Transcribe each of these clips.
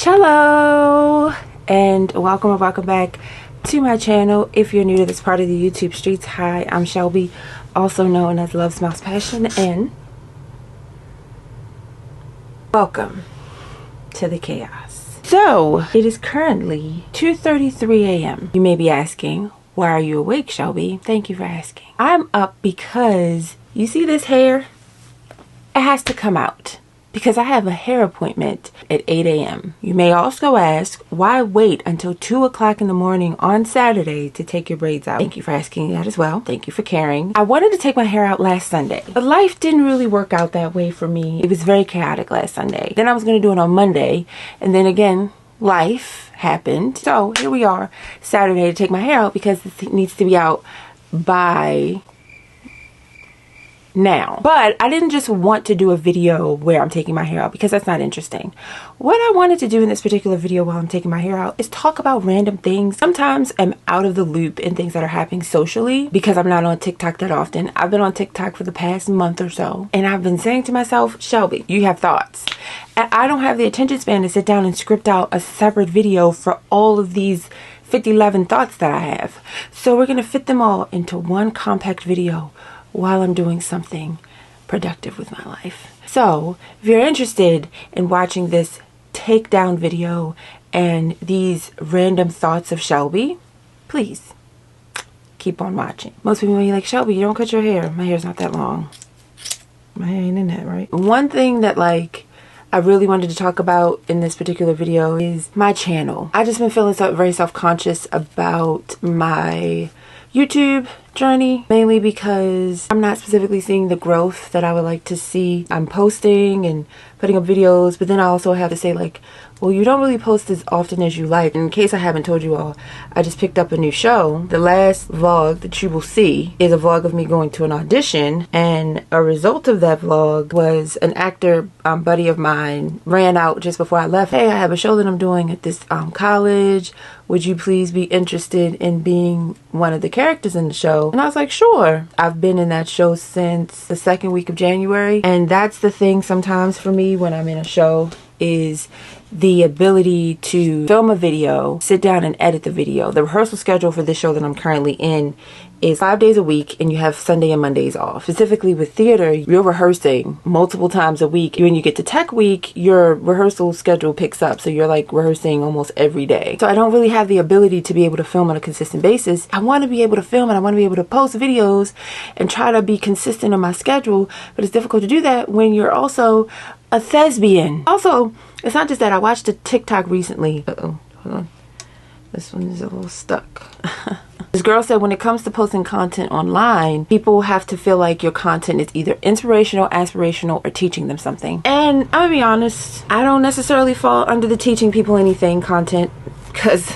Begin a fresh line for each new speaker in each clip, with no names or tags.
Hello and welcome back to my channel. If you're new to this part of the YouTube streets, hi, I'm Shelby, also known as Love Smells Passion, and welcome to the chaos. So it is currently 2:33 a.m. You may be asking, why are you awake, Shelby? Thank you for asking. I'm up because you see this hair? It has to come out because I have a hair appointment at 8 a.m. You may also ask, why wait until 2 o'clock in the morning on Saturday to take your braids out? Thank you for asking that as well. Thank you for caring. I wanted to take my hair out last Sunday, but life didn't really work out that way for me. It was very chaotic last Sunday. Then I was going to do it on Monday, and then again, life happened. So here we are, Saturday, to take my hair out because it needs to be out by now. But I didn't just want to do a video where I'm taking my hair out because that's not interesting. What I wanted to do in this particular video while I'm taking my hair out is talk about random things. Sometimes I'm out of the loop in things that are happening socially because I'm not on TikTok that often. I've been on TikTok for the past month or so, and I've been saying to myself, Shelby, you have thoughts. And I don't have the attention span to sit down and script out a separate video for all of these 11 thoughts that I have. So we're going to fit them all into one compact video while I'm doing something productive with my life. So if you're interested in watching this takedown video and these random thoughts of Shelby, please keep on watching. Most people will be like, Shelby, you don't cut your hair. My hair's not that long. My hair ain't in that, right? One thing that I really wanted to talk about in this particular video is my channel. I just been feeling very self-conscious about my YouTube journey, mainly because I'm not specifically seeing the growth that I would like to see. I'm posting and putting up videos, but then I also have to say, like, well, you don't really post as often as you like. In case I haven't told you all, I just picked up a new show. The last vlog that you will see is a vlog of me going to an audition, and a result of that vlog was an actor buddy of mine ran out just before I left. Hey, I have a show that I'm doing at this college. Would you please be interested in being one of the characters in the show? And I was like, sure. I've been in that show since the second week of January, and that's the thing sometimes for me when I'm in a show is the ability to film a video, sit down and edit the video. The rehearsal schedule for this show that I'm currently in is 5 days a week, and you have Sunday and Mondays off. Specifically with theater, you're rehearsing multiple times a week. When you get to tech week, your rehearsal schedule picks up, so you're like rehearsing almost every day. So I don't really have the ability to be able to film on a consistent basis. I want to be able to film and I want to be able to post videos and try to be consistent on my schedule, but it's difficult to do that when you're also a thespian. Also, it's not just that. I watched a TikTok recently. Uh-oh, hold on. This one is a little stuck. This girl said when it comes to posting content online, people have to feel like your content is either inspirational, aspirational, or teaching them something. And I'm gonna be honest, I don't necessarily fall under the teaching people anything content, because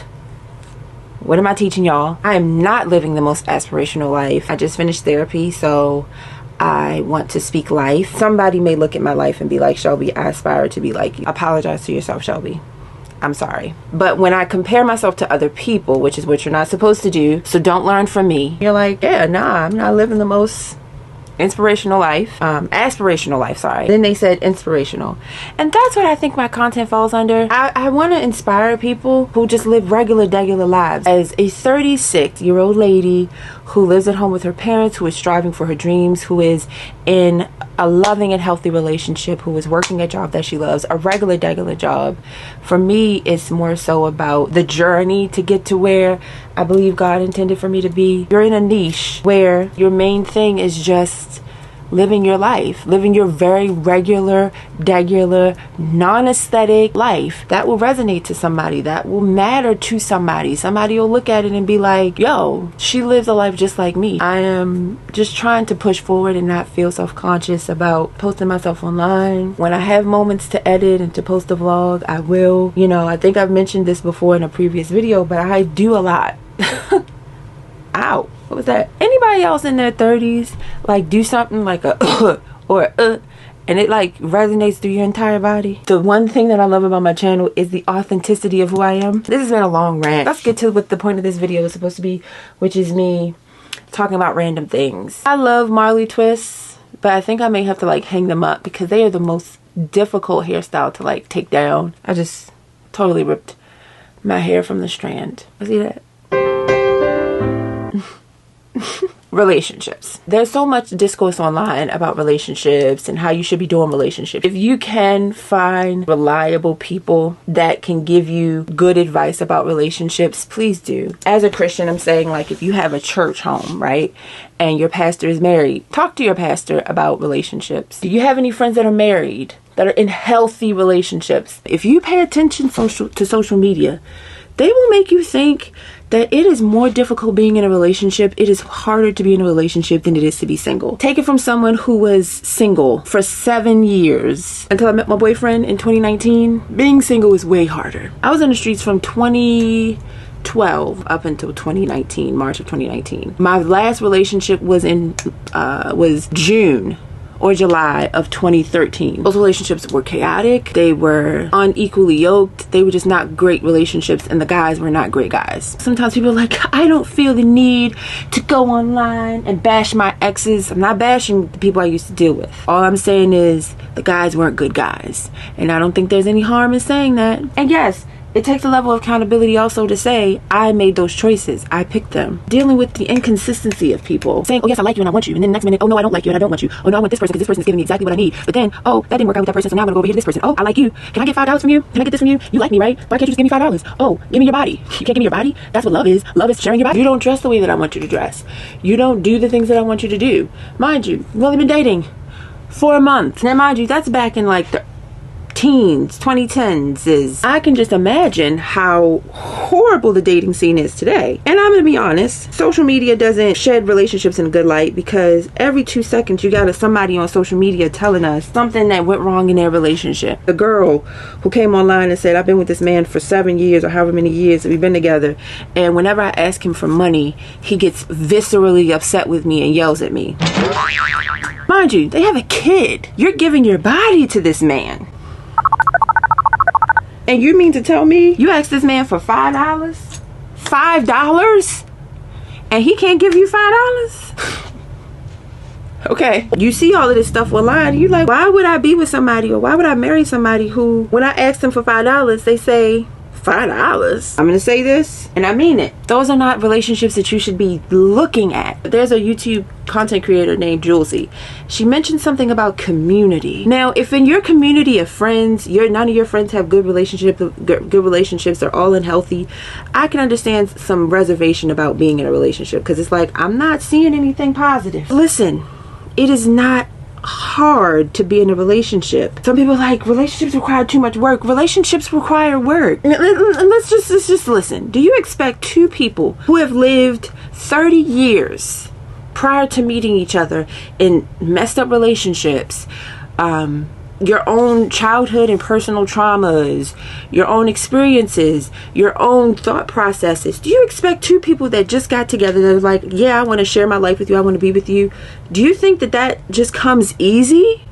what am I teaching y'all? I am not living the most aspirational life. I just finished therapy, so I want to speak life. Somebody may look at my life and be like, Shelby, I aspire to be like you. Apologize to yourself, Shelby. I'm sorry. But when I compare myself to other people, which is what you're not supposed to do, so don't learn from me, you're like, yeah, nah, I'm not living the most inspirational life, aspirational life, sorry. Then they said inspirational, and that's what I think my content falls under. I want to inspire people who just live regular lives. As a 36-year-old lady who lives at home with her parents, who is striving for her dreams, who is in a loving and healthy relationship, who is working a job that she loves, a regular job. For me, it's more so about the journey to get to where I believe God intended for me to be. You're in a niche where your main thing is just living your life, living your very regular, non-aesthetic life. That will resonate to somebody, that will matter to somebody. Somebody will look at it and be like, yo, she lives a life just like me. I am just trying to push forward and not feel self-conscious about posting myself online. When I have moments to edit and to post a vlog, I will. You know, I think I've mentioned this before in a previous video, but I do a lot. Ow. What was that? Anybody else in their 30s like do something like a or and it like resonates through your entire body? The one thing that I love about my channel is the authenticity of who I am. This has been a long rant. Let's get to what the point of this video is supposed to be, which is me talking about random things. I love Marley twists, but I think I may have to like hang them up because they are the most difficult hairstyle to like take down. I just totally ripped my hair from the strand. See that? Relationships. There's so much discourse online about relationships and how you should be doing relationships. If you can find reliable people that can give you good advice about relationships, please do. As a Christian, I'm saying, like, if you have a church home, right, and your pastor is married, talk to your pastor about relationships. Do you have any friends that are married, that are in healthy relationships? If you pay attention to social media, they will make you think that it is more difficult being in a relationship. It is harder to be in a relationship than it is to be single. Take it from someone who was single for 7 years until I met my boyfriend in 2019. Being single is way harder. I was in the streets from 2012 up until 2019, March of 2019. My last relationship was June or July of 2013. Those relationships were chaotic. They were unequally yoked. They were just not great relationships, and the guys were not great guys. Sometimes people are like, I don't feel the need to go online and bash my exes. I'm not bashing the people I used to deal with. All I'm saying is the guys weren't good guys, and I don't think there's any harm in saying that. And yes, it takes a level of accountability also to say, I made those choices. I picked them. Dealing with the inconsistency of people. Saying, oh yes, I like you and I want you. And then next minute, oh no, I don't like you and I don't want you. Oh no, I want this person because this person is giving me exactly what I need. But then, oh, that didn't work out with that person, so now I'm going to go over here to this person. Oh, I like you. Can I get $5 from you? Can I get this from you? You like me, right? Why can't you just give me $5? Oh, give me your body. You can't give me your body? That's what love is. Love is sharing your body. You don't dress the way that I want you to dress. You don't do the things that I want you to do. Mind you, we've only been dating for a month. Now, mind you, that's back in like the teens, 2010s. I can just imagine how horrible the dating scene is today. And I'm gonna be honest, social media doesn't shed relationships in a good light, because every 2 seconds you got somebody on social media telling us something that went wrong in their relationship. The girl who came online and said, I've been with this man for 7 years or however many years that we've been together, and whenever I ask him for money, he gets viscerally upset with me and yells at me. Mind you, they have a kid. You're giving your body to this man. And you mean to tell me you asked this man for $5? $5? And he can't give you $5? Okay. You see all of this stuff online. You like, why would I be with somebody, or why would I marry somebody who, when I ask them for $5, they say, $5? I'm gonna say this, and I mean it. Those are not relationships that you should be looking at. There's a YouTube content creator named Julesy. She mentioned something about community. Now, if in your community of friends, none of your friends have good relationships, they're all unhealthy, I can understand some reservation about being in a relationship, because it's like, I'm not seeing anything positive. Listen, it is not hard to be in a relationship. Some people are like, relationships require too much work. Relationships require work. Let's just listen. Do you expect two people who have lived 30 years prior to meeting each other in messed up relationships, your own childhood and personal traumas, your own experiences, your own thought processes, do you expect two people that just got together that are like, yeah, I want to share my life with you, I want to be with you, do you think that that just comes easy?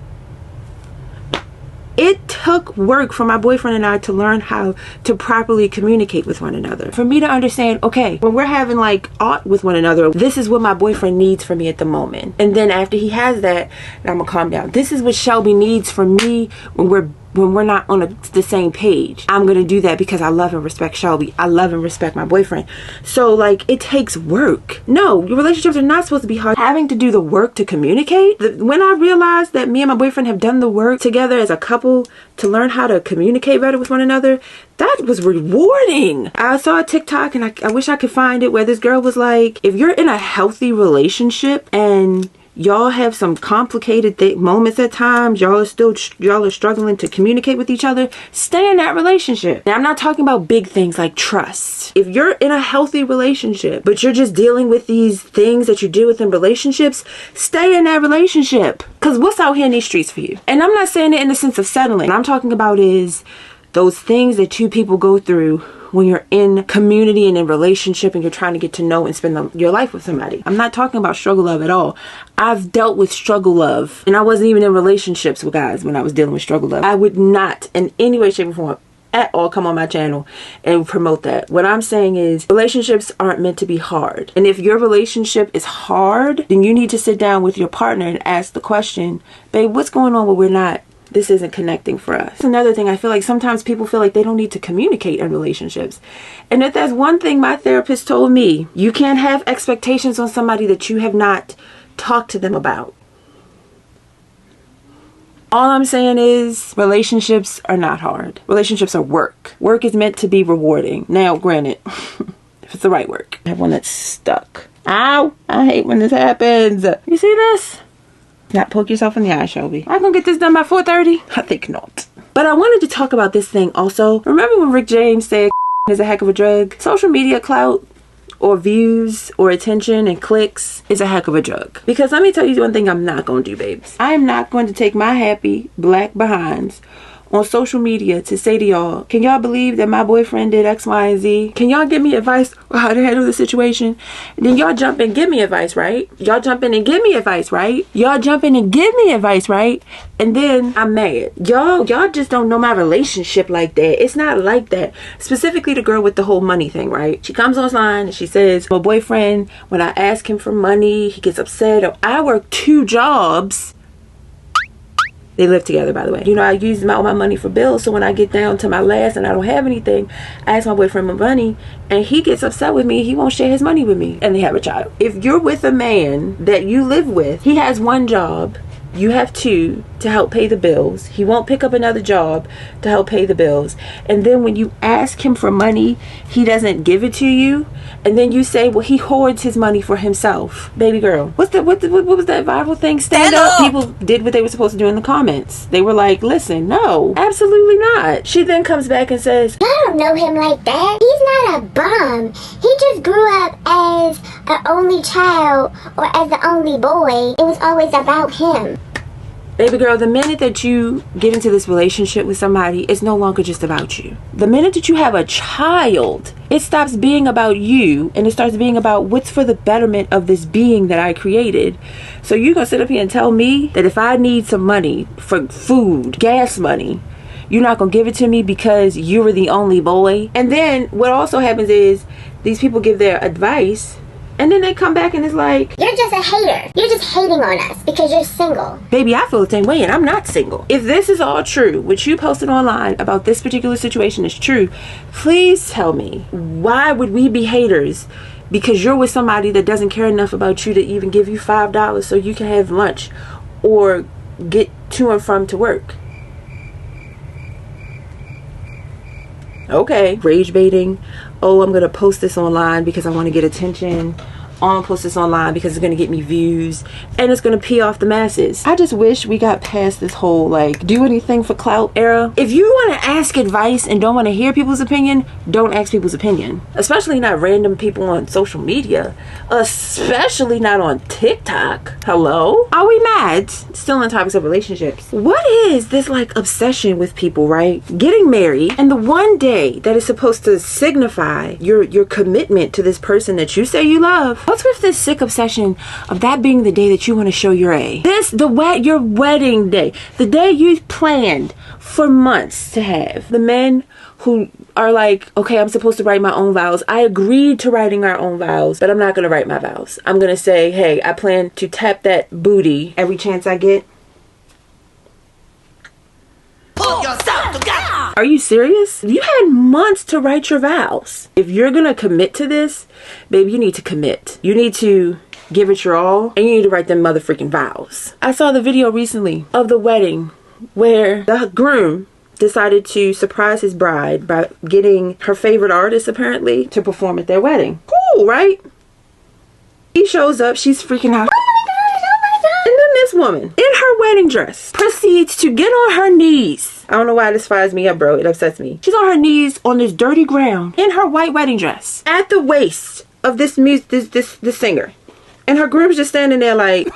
It took work for my boyfriend and I to learn how to properly communicate with one another. For me to understand, okay, when we're having like aught with one another, this is what my boyfriend needs from me at the moment. And then after he has that, I'm gonna calm down. This is what Shelby needs from me when we're not on the same page. I'm gonna do that because I love and respect Shelby. I love and respect my boyfriend. So like, it takes work. No, your relationships are not supposed to be hard. Having to do the work to communicate. When I realized that me and my boyfriend have done the work together as a couple to learn how to communicate better with one another, that was rewarding. I saw a TikTok, and I wish I could find it, where this girl was like, if you're in a healthy relationship and y'all have some complicated moments at times, y'all are struggling to communicate with each other, stay in that relationship. Now, I'm not talking about big things like trust. If you're in a healthy relationship, but you're just dealing with these things that you deal with in relationships, stay in that relationship. Because what's out here in these streets for you? And I'm not saying it in the sense of settling. What I'm talking about is those things that two people go through when you're in community and in relationship and you're trying to get to know and spend your life with somebody. I'm not talking about struggle love at all. I've dealt with struggle love, and I wasn't even in relationships with guys when I was dealing with struggle love. I would not in any way, shape, or form at all come on my channel and promote that. What I'm saying is, relationships aren't meant to be hard. And if your relationship is hard, then you need to sit down with your partner and ask the question, babe, what's going on where we're not this isn't connecting for us. Another thing, I feel like sometimes people feel like they don't need to communicate in relationships. And if that's one thing my therapist told me, you can't have expectations on somebody that you have not talked to them about. All I'm saying is relationships are not hard. Relationships are work. Work is meant to be rewarding. Now, granted, if it's the right work. I have one that's stuck. Ow! I hate when this happens. You see this? Not poke yourself in the eye, Shelby. I'm gonna get this done by 4:30? I think not. But I wanted to talk about this thing also. Remember when Rick James said is a heck of a drug? Social media clout or views or attention and clicks is a heck of a drug. Because let me tell you one thing I'm not gonna do, babes. I am not going to take my happy black behinds on social media to say to y'all, can y'all believe that my boyfriend did X, Y, and Z? Can y'all give me advice on how to handle the situation? And then y'all jump in and give me advice, right? Y'all jump in and give me advice, right? Y'all jump in and give me advice, right? And then I'm mad. Y'all just don't know my relationship like that. It's not like that. Specifically the girl with the whole money thing, right? She comes online and she says, my boyfriend, when I ask him for money, he gets upset. Or I work 2 jobs. They live together, by the way. You know, I use all my money for bills, so when I get down to my last and I don't have anything, I ask my boyfriend for money, and he gets upset with me. He won't share his money with me, and they have a child. If you're with a man that you live with, he has 1 job, you have 2 to help pay the bills. He won't pick up another job to help pay the bills. And then when you ask him for money, he doesn't give it to you. And then you say, well, he hoards his money for himself. Baby girl, what was that viral thing? Stand up. People did what they were supposed to do in the comments. They were like, listen, no, absolutely not. She then comes back and says,
I don't know him like that. He's not a bum. He just grew up as an only child or as the only boy. It was always about him.
baby girl, the minute that you get into this relationship with somebody, it's no longer just about you. The minute that you have a child, it stops being about you and it starts being about what's for the betterment of this being that I created. So you're gonna sit up here and tell me that if I need some money for food, gas money, you're not gonna give it to me because you were the only boy? And then what also happens is these people give their advice and then they come back and it's like,
you're just a hater. You're just hating on us because you're single.
Baby, I feel the same way and I'm not single. If this is all true, what you posted online about this particular situation is true, please tell me, why would we be haters because you're with somebody that doesn't care enough about you to even give you $5 so you can have lunch or get to and from to work? Okay, rage baiting. Oh, I'm gonna post this online because I want to get attention. Oh, I'm gonna post this online because it's gonna get me views and it's gonna pee off the masses. I just wish we got past this whole like do anything for clout era. If you want to ask advice and don't want to hear people's opinion, don't ask people's opinion. Especially not random people on social media, especially not on TikTok. Hello? Are we mad? Still on topics of relationships. What is this like obsession with people, right? Getting married and the one day that is supposed to signify your commitment to this person that you say you love. What's with this sick obsession of that being the day that you want to show your A? Your wedding day, the day you planned for months to have. The men who are like, okay, I'm supposed to write my own vows. I agreed to writing our own vows, but I'm not going to write my vows. I'm going to say, hey, I plan to tap that booty every chance I get. Pull yourself together. Are you serious? You had months to write your vows. If you're going to commit to this, baby, you need to commit. You need to give it your all and you need to write them motherfucking vows. I saw the video recently of the wedding where the groom decided to surprise his bride by getting her favorite artist apparently to perform at their wedding. Cool, right? He shows up, she's freaking out. Oh my god. And then this woman in her wedding dress proceeds to get on her knees. I don't know why this fires me up, bro. It upsets me. She's on her knees on this dirty ground in her white wedding dress at the waist of this singer. And her groom's just standing there like,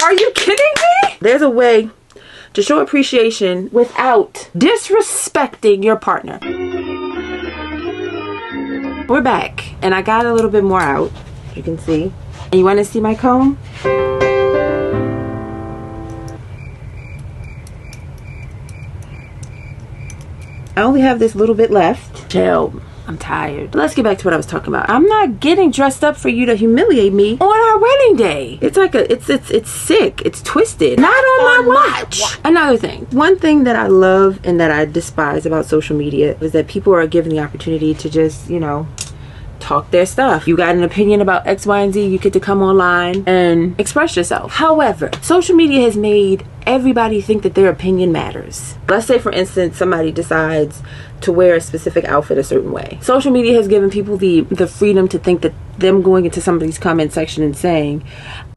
are you kidding me? There's a way to show appreciation without disrespecting your partner. We're back and I got a little bit more out, as you can see. And you want to see my comb? I only have this little bit left. Chill. I'm tired. But let's get back to what I was talking about. I'm not getting dressed up for you to humiliate me on our wedding day. It's like it's sick. It's twisted. Not on my watch. Another thing. One thing that I love and that I despise about social media is that people are given the opportunity to just, you know, talk their stuff. You got an opinion about X, Y, and Z, you get to come online and express yourself. However, social media has made everybody think that their opinion matters. Let's say, for instance, somebody decides to wear a specific outfit a certain way. Social media has given people the freedom to think that them going into somebody's comment section and saying,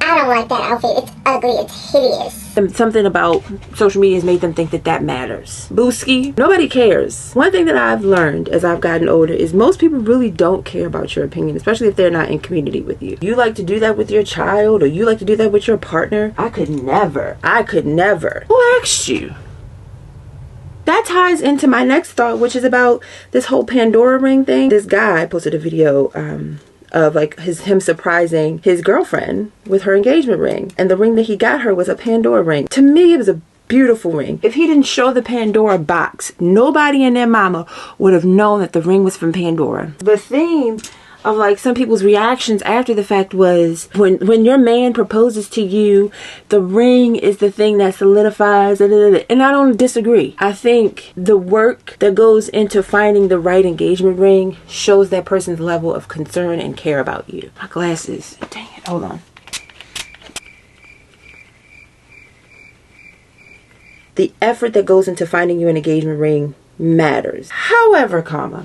I don't like that outfit, it's ugly, it's hideous.
Something about social media has made them think that that matters. Booski, nobody cares. One thing that I've learned as I've gotten older is most people really don't care about your opinion, especially if they're not in community with you. You like to do that with your child, or you like to do that with your partner. I could never. Who asked you? That ties into my next thought, which is about this whole Pandora ring thing. This guy posted a video of like him surprising his girlfriend with her engagement ring, and the ring that he got her was a Pandora ring. To me, it was a beautiful ring. If he didn't show the Pandora box, nobody and their mama would have known that the ring was from Pandora. The theme of like some people's reactions after the fact was when your man proposes to you, the ring is the thing that solidifies, and I don't disagree. I think the work that goes into finding the right engagement ring shows that person's level of concern and care about you. My glasses, dang it, hold on. The effort that goes into finding you an engagement ring matters. However,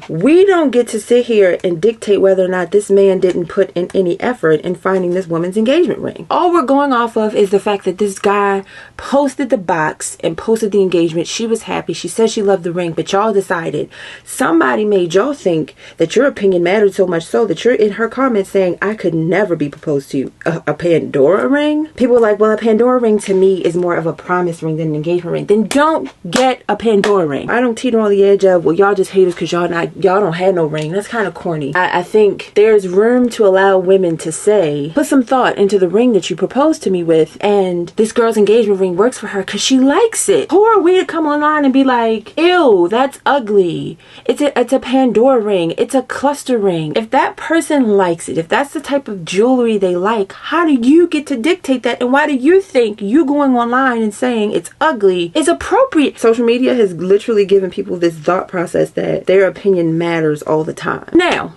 we don't get to sit here and dictate whether or not this man didn't put in any effort in finding this woman's engagement ring. All we're going off of is the fact that this guy posted the box and posted the engagement. She was happy. She said she loved the ring, but y'all decided, somebody made y'all think that your opinion mattered so much so that you're in her comments saying, I could never be proposed to. A Pandora ring? People are like, well, a Pandora ring to me is more of a promise ring than an engagement ring. Then don't get a Pandora ring. I don't teeter on the edge of, well, y'all just haters because y'all don't have no ring. That's kind of corny. I think there's room to allow women to say, put some thought into the ring that you proposed to me with, and this girl's engagement ring works for her because she likes it. Who are we to come online and be like, ew, that's ugly. It's a Pandora ring. It's a cluster ring. If that person likes it, if that's the type of jewelry they like, how do you get to dictate that? And why do you think you going online and saying it's ugly is appropriate? Social media has literally given people this thought process that their opinion matters all the time. Now,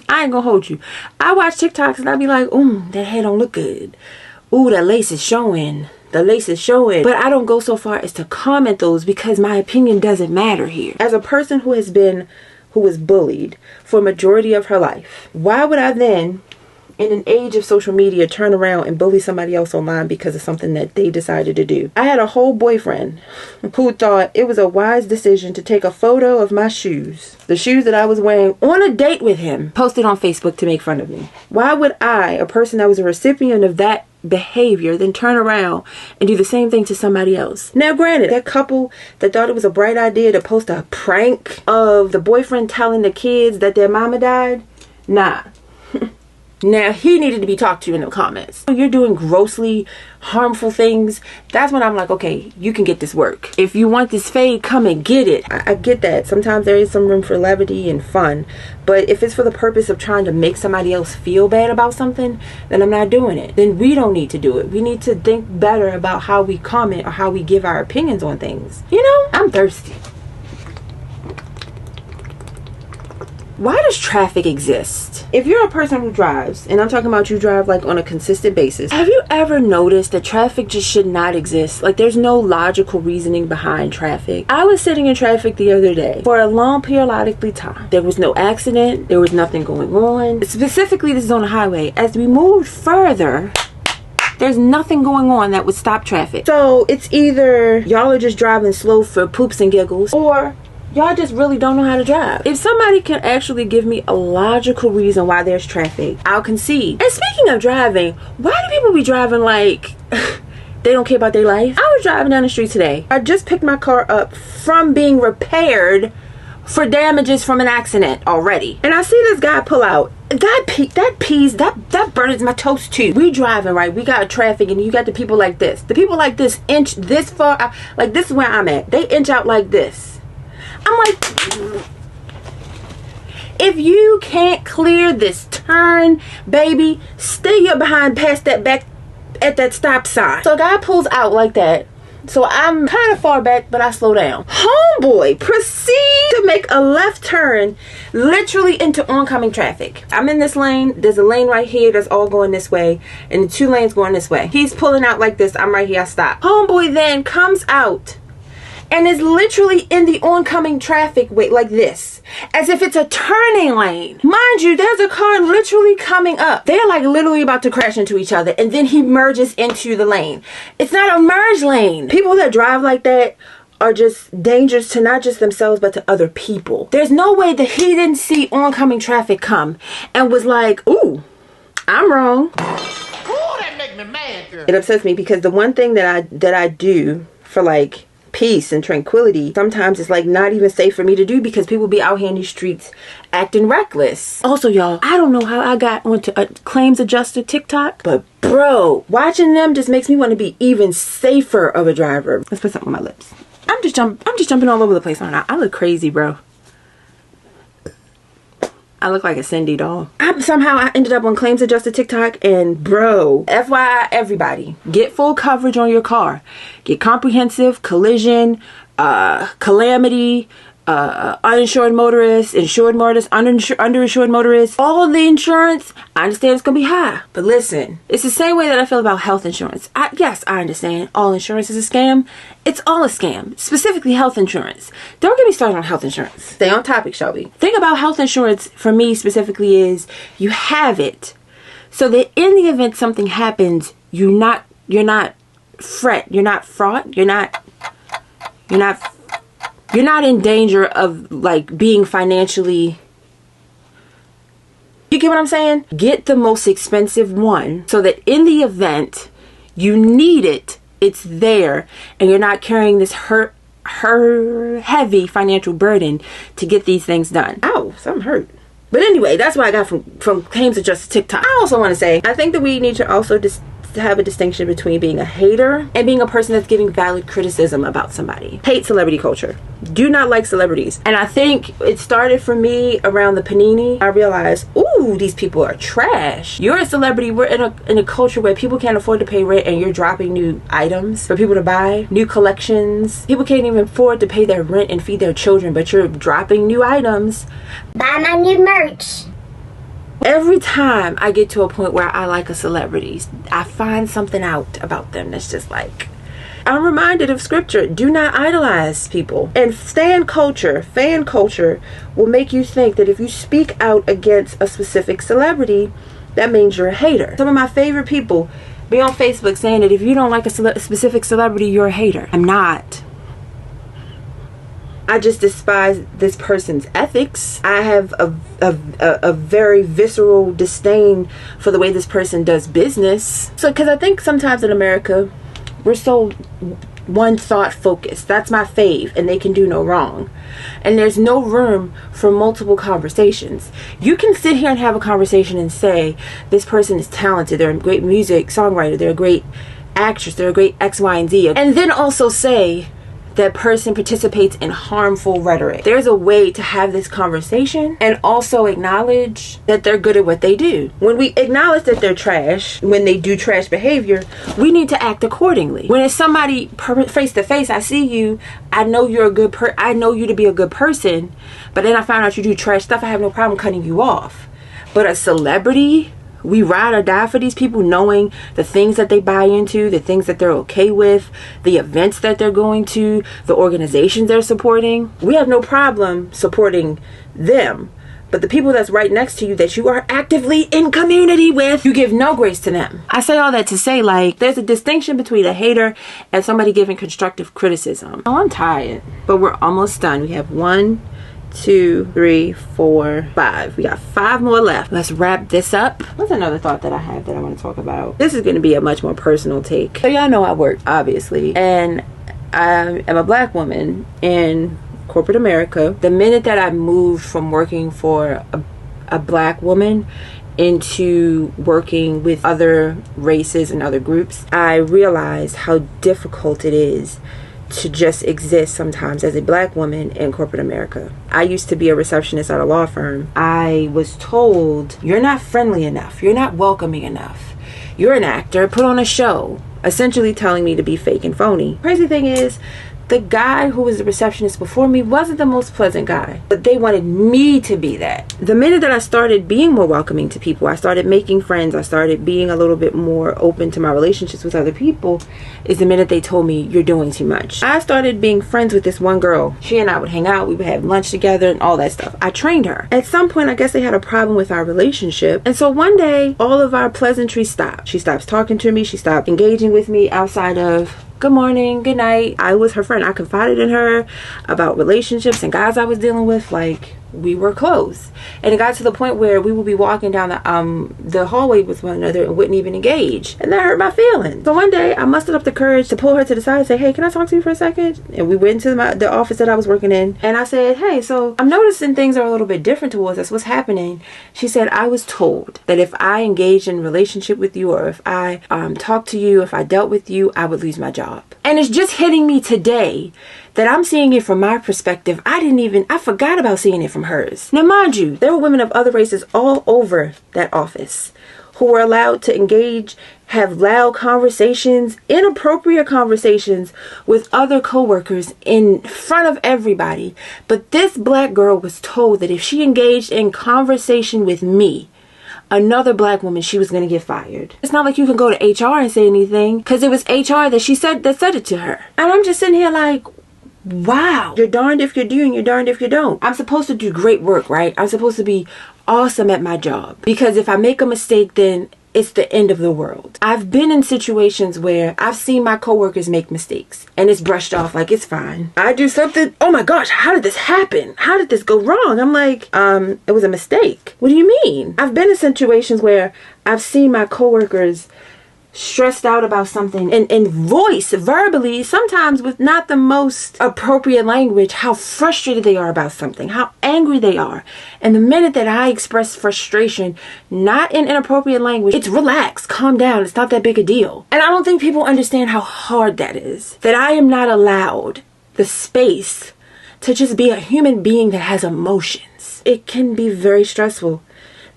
I ain't gonna hold you. I watch TikToks and I be like, ooh, that hair don't look good. Ooh, that lace is showing. The lace is showing. But I don't go so far as to comment those because my opinion doesn't matter here. As a person who was bullied for a majority of her life, why would I then, in an age of social media, turn around and bully somebody else online because of something that they decided to do? I had a whole boyfriend who thought it was a wise decision to take a photo of my shoes, the shoes that I was wearing on a date with him, post it on Facebook to make fun of me. Why would I, a person that was a recipient of that behavior, then turn around and do the same thing to somebody else? Now granted, that couple that thought it was a bright idea to post a prank of the boyfriend telling the kids that their mama died, nah. Now, he needed to be talked to in the comments. You're doing grossly harmful things. That's when I'm like, okay, you can get this work. If you want this fade, come and get it. I get that. Sometimes there is some room for levity and fun. But if it's for the purpose of trying to make somebody else feel bad about something, then I'm not doing it. Then we don't need to do it. We need to think better about how we comment or how we give our opinions on things. You know, I'm thirsty. Why does traffic exist? If you're a person who drives, and I'm talking about you drive like on a consistent basis, have you ever noticed that traffic just should not exist? Like there's no logical reasoning behind traffic. I was sitting in traffic the other day for a long periodically time. There was no accident. There was nothing going on. Specifically, this is on a highway. As we moved further, there's nothing going on that would stop traffic. So it's either y'all are just driving slow for poops and giggles, or y'all just really don't know how to drive. If somebody can actually give me a logical reason why there's traffic, I'll concede. And speaking of driving, why do people be driving like they don't care about their life? I was driving down the street today. I just picked my car up from being repaired for damages from an accident already. And I see this guy pull out. That burns my toast too. We driving, right? We got traffic and you got the people like this. The people like this inch this far out. Like this is where I'm at. They inch out like this. I'm like, If you can't clear this turn, baby, stay your behind past that back at that stop sign. So a guy pulls out like that. So I'm kind of far back, but I slow down. Homeboy proceed to make a left turn literally into oncoming traffic. I'm in this lane. There's a lane right here that's all going this way, and the 2 lanes going this way. He's pulling out like this. I'm right here. I stop. Homeboy then comes out and is literally in the oncoming traffic way like this, as if it's a turning lane. Mind you, there's a car literally coming up. They're like literally about to crash into each other, and then he merges into the lane. It's not a merge lane. People that drive like that are just dangerous to not just themselves but to other people. There's no way that he didn't see oncoming traffic come and was like, ooh, I'm wrong.
Ooh, that make me mad, girl.
It upsets me because the one thing that I do for like peace and tranquility, sometimes it's like not even safe for me to do because people be out here in these streets acting reckless. Also, y'all, I don't know how I got onto a claims adjuster TikTok, but bro, watching them just makes me want to be even safer of a driver. Let's put something on my lips. I'm just jumping all over the place, aren't I? I look crazy, bro. I look like a Cindy doll. Somehow I ended up on claims adjuster TikTok, and bro, FYI everybody, get full coverage on your car. Get comprehensive, collision, calamity, uninsured motorists, insured motorists, underinsured motorists, all of the insurance. I understand it's gonna be high, but listen, it's the same way that I feel about health insurance. Yes, I understand all insurance is a scam. It's all a scam, specifically health insurance. Don't get me started on health insurance. Stay on topic, shall we? Thing about health insurance for me specifically is you have it so that in the event something happens, you're not fraught, you're not in danger of like being financially, you get what I'm saying? Get the most expensive one so that in the event you need it, it's there, and you're not carrying this heavy financial burden to get these things done. Ow, something hurt. But anyway, that's what I got from claims adjuster TikTok. I also want to say, I think that we need to also have a distinction between being a hater and being a person that's giving valid criticism about somebody. Hate celebrity culture. Do not like celebrities. And I think it started for me around the panini. I realized, ooh, these people are trash. You're a celebrity. We're in a culture where people can't afford to pay rent and you're dropping new items for people to buy, new collections. People can't even afford to pay their rent and feed their children, but you're dropping new items.
Buy my new merch.
Every time I get to a point where I like a celebrity, I find something out about them that's just like, I'm reminded of scripture. Do not idolize people. And fan culture will make you think that if you speak out against a specific celebrity, that means you're a hater. Some of my favorite people be on Facebook saying that if you don't like a specific celebrity, you're a hater. I'm not. I just despise this person's ethics. I have a very visceral disdain for the way this person does business. So, because I think sometimes in America, we're so one thought focused. That's my fave, and they can do no wrong. And there's no room for multiple conversations. You can sit here and have a conversation and say, this person is talented, they're a great music songwriter, they're a great actress, they're a great X, Y, and Z. And then also say, that person participates in harmful rhetoric. There's a way to have this conversation and also acknowledge that they're good at what they do. When we acknowledge that they're trash, when they do trash behavior, we need to act accordingly. When it's somebody face to face, I see you, I know you're a good I know you to be a good person, but then I found out you do trash stuff, I have no problem cutting you off. But a celebrity, we ride or die for these people, knowing the things that they buy into, the things that they're okay with, the events that they're going to, the organizations they're supporting. We have no problem supporting them. But the people that's right next to you that you are actively in community with, you give no grace to them. I say all that to say, like, there's a distinction between a hater and somebody giving constructive criticism. Oh, I'm tired. But we're almost done. We have 1, 2, 3, 4, 5. We got 5 more left. Let's wrap this up. What's another thought that I have that I want to talk about? This is going to be a much more personal take. So y'all know I work, obviously, and I am a black woman in corporate America. The minute that I moved from working for a black woman into working with other races and other groups, I realized how difficult it is to just exist sometimes as a black woman in corporate America. I used to be a receptionist at a law firm. I was told, you're not friendly enough, you're not welcoming enough, you're an actor, put on a show, essentially telling me to be fake and phony. Crazy thing is, the guy who was the receptionist before me wasn't the most pleasant guy, but they wanted me to be that. The minute that I started being more welcoming to people, I started making friends, I started being a little bit more open to my relationships with other people, is the minute they told me, you're doing too much. I started being friends with this one girl. She and I would hang out, we would have lunch together and all that stuff. I trained her. At some point, I guess they had a problem with our relationship. And so one day, all of our pleasantries stopped. She stops talking to me. She stopped engaging with me outside of good morning, good night. I was her friend. I confided in her about relationships and guys I was dealing with. Like, we were close. And it got to the point where we would be walking down the hallway with one another and wouldn't even engage. And that hurt my feelings. So one day I mustered up the courage to pull her to the side and say, hey, can I talk to you for a second? And we went to the office that I was working in. And I said, hey, so I'm noticing things are a little bit different towards us. What's happening? She said, I was told that if I engaged in a relationship with you, or if I talked to you, if I dealt with you, I would lose my job. And it's just hitting me today that I'm seeing it from my perspective. I forgot about seeing it from hers. Now, mind you, there were women of other races all over that office who were allowed to engage, have loud conversations, inappropriate conversations with other coworkers in front of everybody. But this black girl was told that if she engaged in conversation with me, another black woman, she was going to get fired. It's not like you can go to HR and say anything, because it was HR that said it to her. And I'm just sitting here like, wow, you're darned if you do and you're darned if you don't. I'm supposed to do great work, right? I'm supposed to be awesome at my job, because if I make a mistake, then it's the end of the world. I've been in situations where I've seen my coworkers make mistakes and it's brushed off like it's fine. I do something, oh my gosh, how did this happen? How did this go wrong? I'm like, it was a mistake. What do you mean? I've been in situations where I've seen my coworkers stressed out about something and voice verbally, sometimes with not the most appropriate language, how frustrated they are about something, how angry they are. And the minute that I express frustration, not in inappropriate language, it's relax, calm down, it's not that big a deal. And I don't think people understand how hard that is, that I am not allowed the space to just be a human being that has emotions. It can be very stressful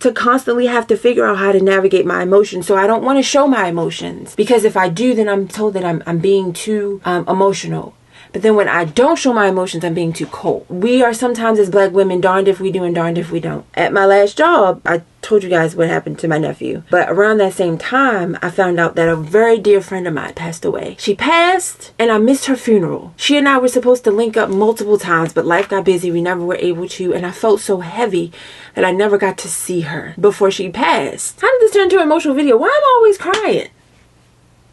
to constantly have to figure out how to navigate my emotions. So I don't want to show my emotions, because if I do, then I'm told that I'm being too emotional. But then when I don't show my emotions, I'm being too cold. We are sometimes, as black women, darned if we do and darned if we don't. At my last job, I told you guys what happened to my nephew. But around that same time, I found out that a very dear friend of mine passed away. She passed and I missed her funeral. She and I were supposed to link up multiple times, but life got busy. We never were able to. And I felt so heavy that I never got to see her before she passed. How did this turn into an emotional video? Why am I always crying?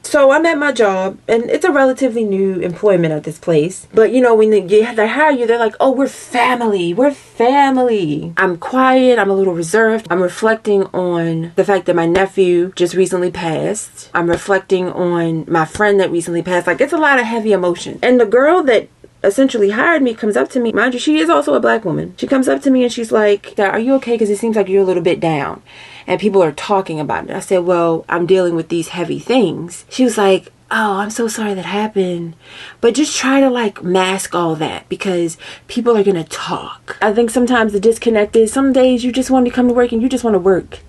So I'm at my job, and it's a relatively new employment at this place. But you know, when they hire you, they're like, oh, we're family. We're family. I'm quiet. I'm a little reserved. I'm reflecting on the fact that my nephew just recently passed. I'm reflecting on my friend that recently passed. Like, it's a lot of heavy emotion. And the girl that essentially hired me comes up to me. Mind you, she is also a black woman. She comes up to me and she's like, are you okay? Because it seems like you're a little bit down. And people are talking about it. I said, well, I'm dealing with these heavy things. She was like, oh, I'm so sorry that happened. But just try to like mask all that, because people are going to talk. I think sometimes the disconnect is some days you just want to come to work and you just want to work.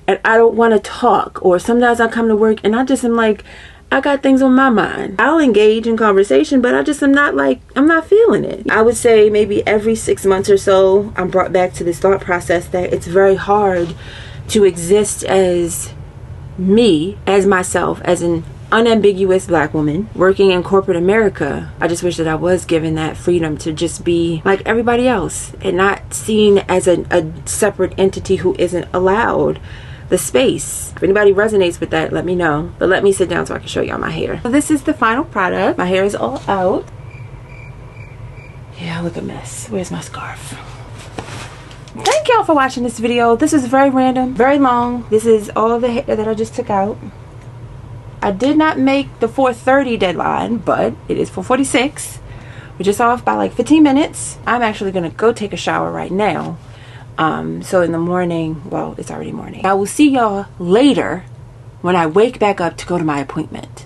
And I don't want to talk. Or sometimes I come to work and I just am like, I got things on my mind. I'll engage in conversation, but I just am not like, I'm not feeling it. I would say maybe every 6 months or so, I'm brought back to this thought process that it's very hard to exist as me, as myself, as an unambiguous black woman working in corporate America. I just wish that I was given that freedom to just be like everybody else and not seen as a separate entity who isn't allowed the space. If anybody resonates with that, let me know. But let me sit down so I can show y'all my hair. So this is the final product. My hair is all out. Yeah, I look a mess. Where's my scarf? Thank y'all for watching this video. This is very random, very long. This is all the hair that I just took out. I did not make the 4:30 deadline, but it is 4:46. We're just off by like 15 minutes. I'm actually gonna go take a shower right now. So in the morning, well, it's already morning. I will see y'all later when I wake back up to go to my appointment.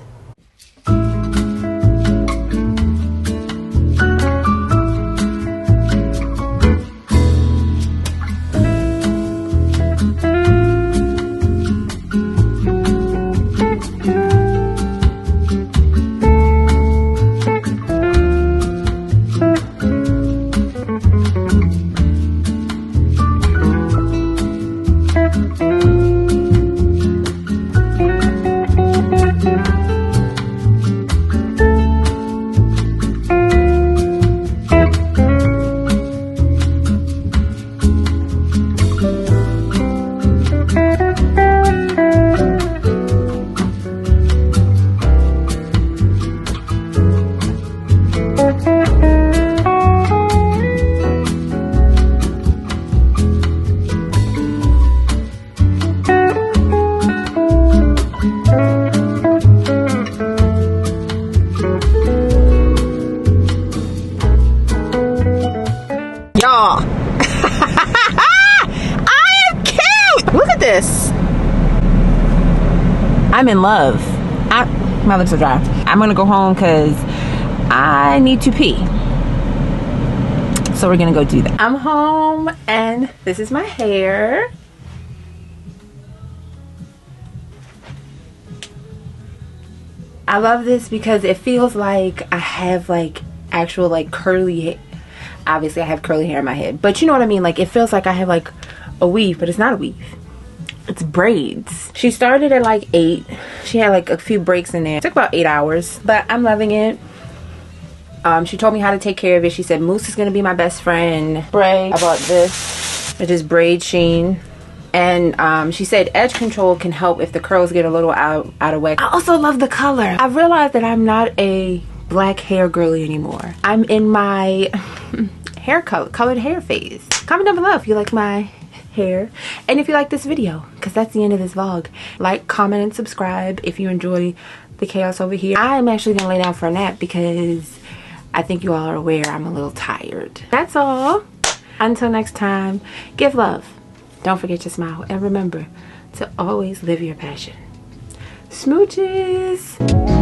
I'm in love. My lips are dry. I'm gonna go home because I need to pee. So we're gonna go do that. I'm home and this is my hair. I love this because it feels like I have like actual like curly hair. Obviously I have curly hair in my head, but you know what I mean? Like it feels like I have like a weave, but it's not a weave. It's braids. She started at like 8. She had like a few breaks in there. It took about 8 hours, but I'm loving it. She told me how to take care of it. She said Moose is gonna be my best friend. Braid. I bought this. It is Braid Sheen. And she said edge control can help if the curls get a little out of whack. I also love the color. I realized that I'm not a black hair girly anymore. I'm in my hair colored hair phase. Comment down below if you like my hair and if you like this video, because that's the end of this vlog. Like, comment, and subscribe if you enjoy the chaos over here. I'm actually gonna lay down for a nap because I think you all are aware I'm a little tired. That's all. Until next time, give love. Don't forget to smile, and remember to always live your passion. Smooches!